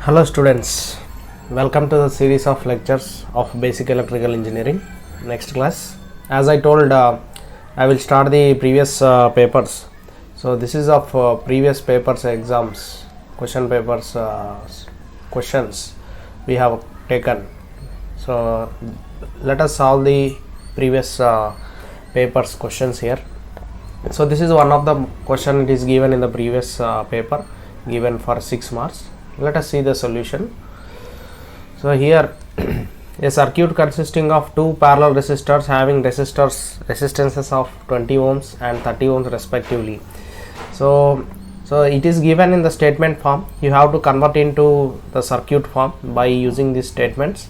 Hello students, welcome to the series of lectures of Basic Electrical Engineering. Next class, as I told, I will start the previous papers. So this is of previous papers exams, question papers, questions we have taken. So let us solve the previous papers questions here. So this is one of the question, it is given in the previous paper, given for 6 marks. Let us see the solution. So here a circuit consisting of two parallel resistors having resistances of 20 ohms and 30 ohms respectively. So it is given in the statement form. You have to convert into the circuit form by using these statements.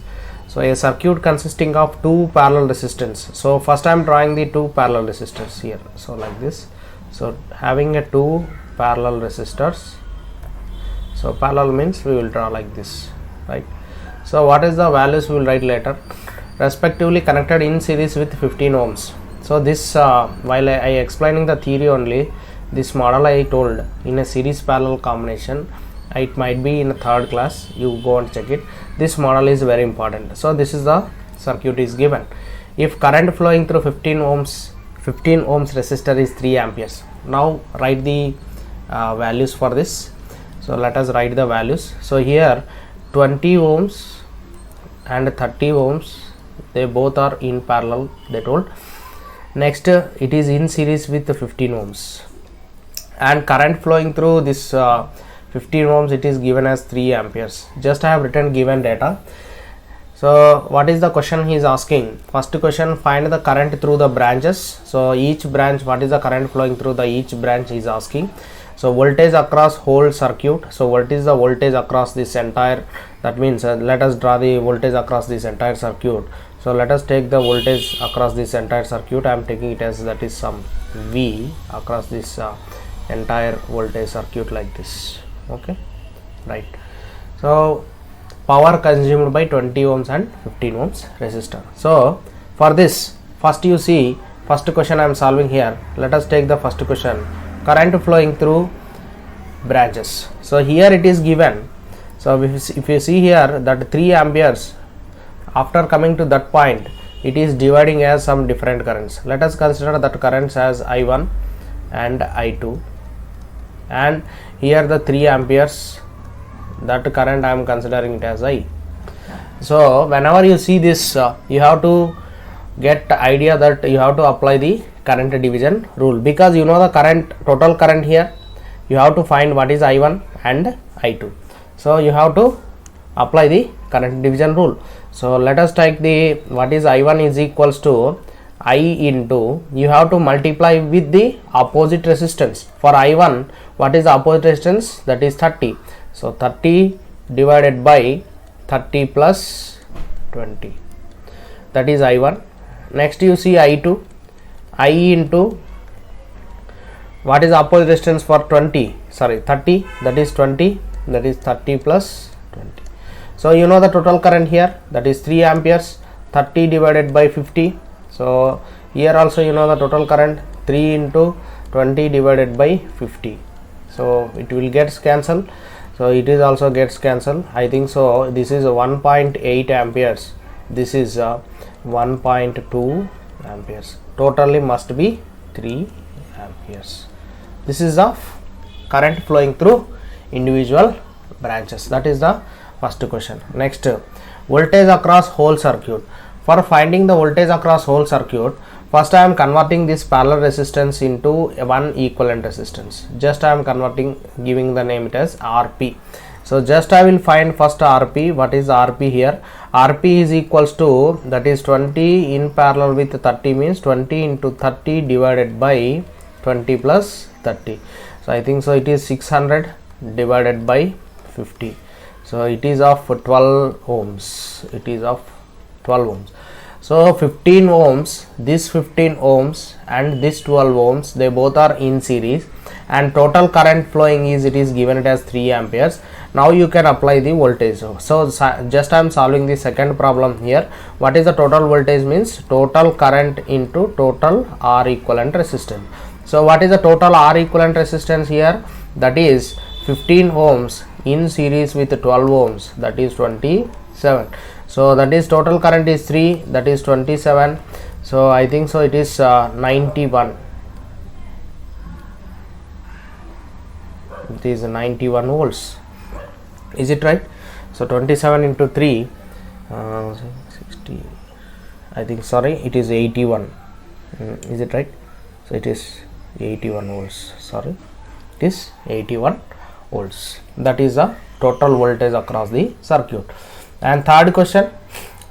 So a circuit consisting of two parallel resistors. So first I am drawing the two parallel resistors here. So like this. So having a two parallel resistors. So parallel means we will draw like this, right? So what is the values we will write later, respectively connected in series with 15 ohms. So this while I explaining the theory only, this model I told in a series parallel combination, it might be in a third class, you go and check it. This model is very important. So this is the circuit is given. If current flowing through 15 ohms resistor is 3 amperes. Now write the values for this. So let us write the values. So here 20 ohms and 30 ohms, they both are in parallel, they told. Next it is in series with the 15 ohms, and current flowing through this 15 ohms, it is given as 3 amperes. Just I have written given data. So what is the question he is asking? First question, find the current through the branches. So each branch, what is the current flowing through the each branch he is asking. So voltage across whole circuit. So what is the voltage across this entire, that means let us draw the voltage across this entire circuit. So let us take the voltage across this entire circuit. I am taking it as that is some V across this entire voltage circuit like this. Okay, right. So power consumed by 20 ohms and 15 ohms resistor. So for this, first you see, first question I am solving here. Let us take the first question. Current flowing through branches. So here it is given. So if you see here that 3 amperes, after coming to that point, it is dividing as some different currents. Let us consider that currents as I1 and I2, and here the 3 amperes, that current I am considering it as I. So whenever you see this, you have to get the idea that you have to apply the current division rule, because you know the current, total current here, you have to find what is I1 and I2. So you have to apply the current division rule. So let us take the, what is I1 is equals to I into, you have to multiply with the opposite resistance. For I1, what is the opposite resistance? That is 30. So 30 divided by 30 plus 20, that is I1. Next you see I2, I into, what is opposite resistance for 30, that is 20, that is 30 plus 20. So you know the total current here, that is 3 amperes, 30 divided by 50. So here also you know the total current, 3 into 20 divided by 50. So it will get cancelled. So it is also gets cancelled, I think so. This is 1.8 amperes, this is 1.2 amperes, totally must be 3 amperes. This is the current flowing through individual branches. That is the first question. Next, voltage across whole circuit. For finding the voltage across whole circuit, first I am converting this parallel resistance into one equivalent resistance. Just I am converting, giving the name it as RP. So just I will find first RP. What is RP here? RP is equals to, that is 20 in parallel with 30 means 20 into 30 divided by 20 plus 30. So I think so it is 600 divided by 50. So it is of 12 ohms. It is of 12 ohms. So 15 ohms, this 15 ohms and this 12 ohms, they both are in series, and total current flowing is, it is given it as 3 amperes. Now you can apply the voltage. So just I am solving the second problem here. What is the total voltage means? Total current into total R equivalent resistance. So what is the total R equivalent resistance here? That is 15 ohms in series with 12 ohms, that is 27. So that is total current is 3, that is 27. So I think so it is 91. It is 91 volts. Is it right? So 27 into 3, 60. I think, sorry, it is 81. Is it right? So it is 81 volts. Sorry, it is 81 volts. That is the total voltage across the circuit. And third question,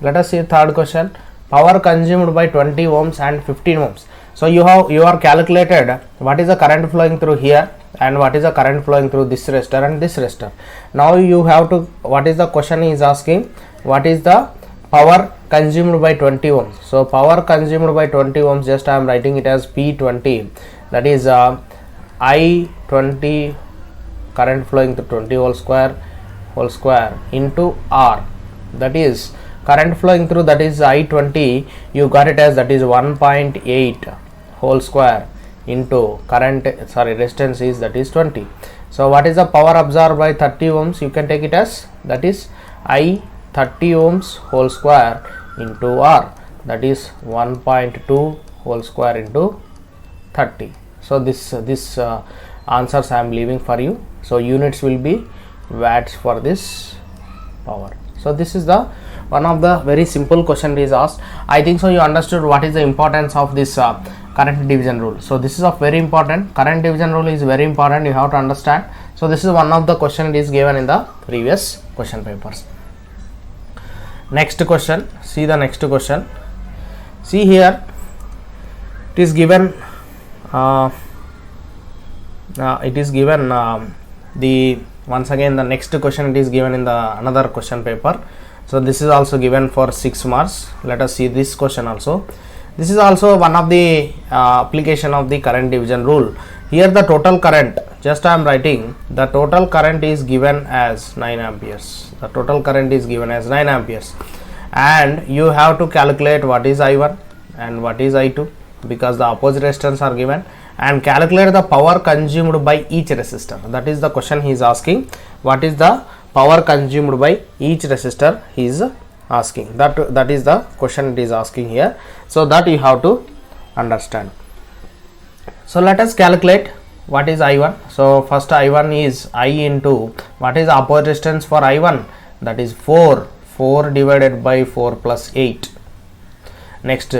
let us see third question. Power consumed by 20 ohms and 15 ohms. So you are calculated what is the current flowing through here and what is the current flowing through this resistor and this resistor. Now you have to, what is the question is asking, what is the power consumed by 20 ohms. So power consumed by 20 ohms, just I am writing it as P20, that is I20 current flowing through 20 whole square into R, that is current flowing through, that is I20, you got it as that is 1.8 whole square into current, resistance is that is 20. So what is the power absorbed by 30 ohms, you can take it as that is I 30 ohms whole square into R, that is 1.2 whole square into 30. So this answers I am leaving for you. So units will be watts for this power. So this is the one of the very simple question is asked. I think so you understood what is the importance of this current division rule. So this is of very important. Current division rule is very important, you have to understand. So this is one of the question it is given in the previous question papers. Next question, see the next question. See here, it is given the once again the next question it is given in the another question paper. So this is also given for 6 marks. Let us see this question also. This is also one of the application of the current division rule. Here the total current, just I am writing, the total current is given as 9 amperes. The total current is given as 9 amperes. And you have to calculate what is I1 and what is I2, because the opposite resistance are given, and calculate the power consumed by each resistor. That is the question he is asking. What is the power consumed by each resistor he is asking. That is the question it is asking here. So that you have to understand. So let us calculate what is I1. So first I1 is I into what is the opposite resistance for I1, that is 4 divided by 4 plus 8. Next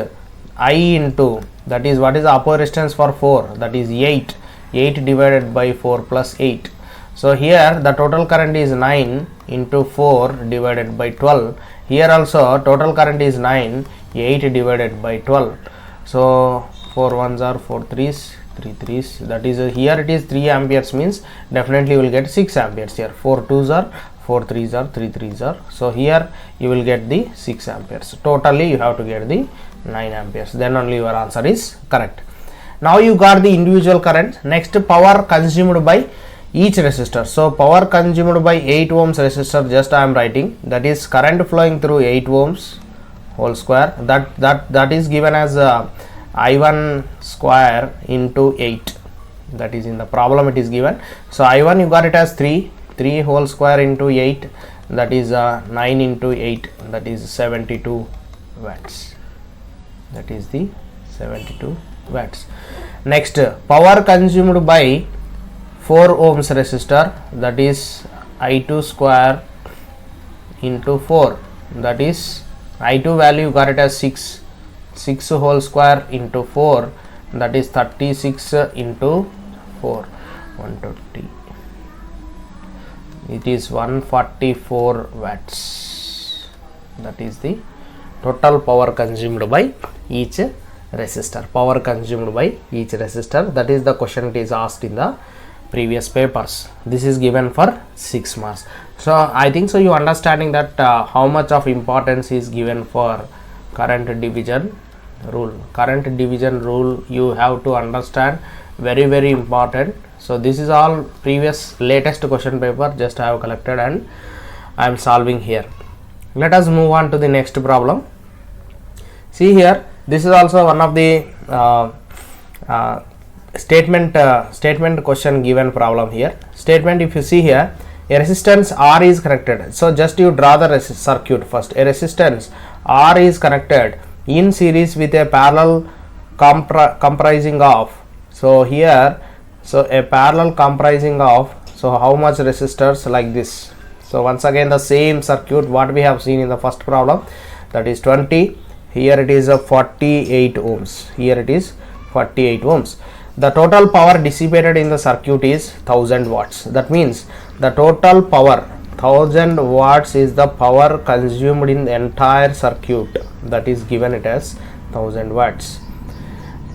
I into, that is what is the opposite resistance for 4, that is 8 divided by 4 plus 8. So here the total current is 9 into 4 divided by 12. Here also total current is 9, 8 divided by 12. So 4 ones are 4 threes, 3 threes, that is here it is 3 amperes, means definitely you will get 6 amperes here. 4 twos are 4 threes are 3 threes are. So here you will get the 6 amperes. Totally you have to get the 9 amperes. Then only your answer is correct. Now you got the individual current. Next, power consumed by each resistor. So power consumed by 8 ohms resistor, just I am writing, that is current flowing through 8 ohms whole square, that is given as I1 square into 8. That is in the problem it is given. So I1 you got it as 3 whole square into 8, that is 9 into 8, that is 72 watts. That is the 72 watts. Next, power consumed by 4 ohms resistor, that is I2 square into 4, that is I2 value got it as 6 whole square into 4, that is 36 into 4, 120, it is 144 watts. That is the total power consumed by each resistor. Power consumed by each resistor, that is the question it is asked in the previous papers. This is given for 6 marks. So I think so you understanding that how much of importance is given for current division rule. Current division rule you have to understand, very important. So this is all previous latest question paper, just I have collected and I am solving here. Let us move on to the next problem. See here, this is also one of the statement question given problem here. Statement, if you see here, a resistance R is connected. So just you draw the circuit first. A resistance R is connected in series with a parallel comprising of, so here, so a parallel comprising of, so how much resistors, like this. So once again the same circuit what we have seen in the first problem, that is 20, here it is a 48 ohms, here it is 48 ohms. The total power dissipated in the circuit is 1000 watts. That means the total power 1000 watts is the power consumed in the entire circuit, that is given it as 1000 watts.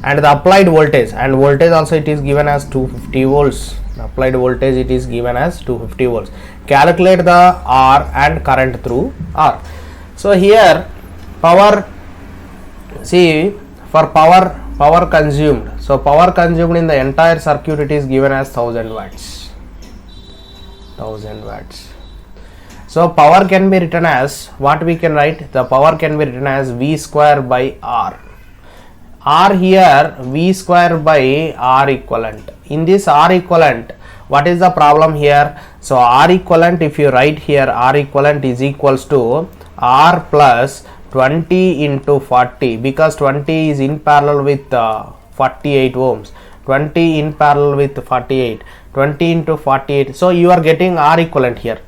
And the applied voltage, and voltage also it is given as 250 volts. Applied voltage it is given as 250 volts. Calculate the R and current through R. So here power, see, for power consumed, so power consumed in the entire circuit it is given as 1000 watts. 1000 watts. So power can be written as, what we can write, the power can be written as V square by R. R here, V square by R equivalent. In this R equivalent, what is the problem here? So R equivalent, if you write here, R equivalent is equals to R plus 20 into 40, because 20 is in parallel with 48 ohms, 20 in parallel with 48, 20 into 48. So you are getting R equivalent here.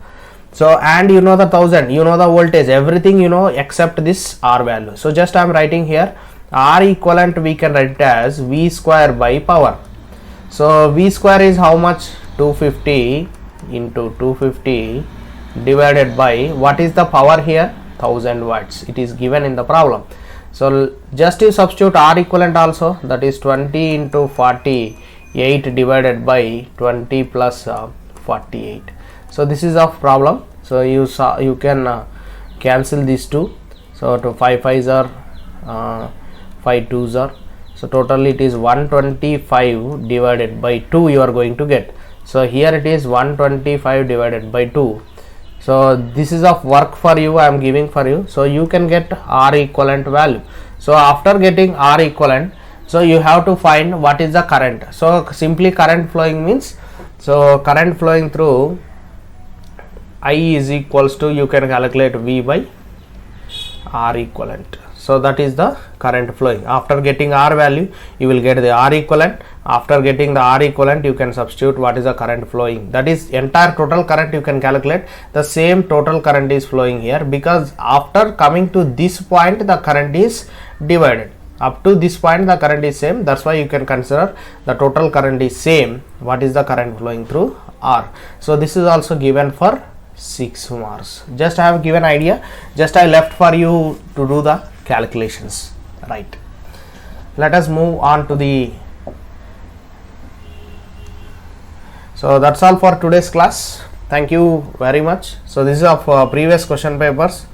So and you know the 1000, you know the voltage, everything you know except this R value. So just I am writing here R equivalent, we can write it as V square by power. So V square is how much? 250 into 250 divided by, what is the power here? 1000 watts. It is given in the problem. So just you substitute R equivalent also, that is 20 into 48 divided by 20 plus 48. So this is of problem. So you can cancel these two. So to 5 5s are 5 2s are, so totally it is 125 divided by 2 you are going to get. So here it is 125 divided by 2. So this is of work for you, I am giving for you. So you can get R equivalent value. So after getting R equivalent, so you have to find what is the current. So simply current flowing means, so current flowing through I is equals to, you can calculate V by R equivalent. So that is the current flowing. After getting R value, you will get the R equivalent. After getting the R equivalent, you can substitute what is the current flowing. That is entire total current you can calculate. The same total current is flowing here, because after coming to this point the current is divided. Up to this point the current is same. That's why you can consider the total current is same. What is the current flowing through R? So this is also given for 6 marks. Just I have given idea. Just I left for you to do the calculations, right? Let us move on to the, so that's all for today's class. Thank you very much. So this is of previous question papers.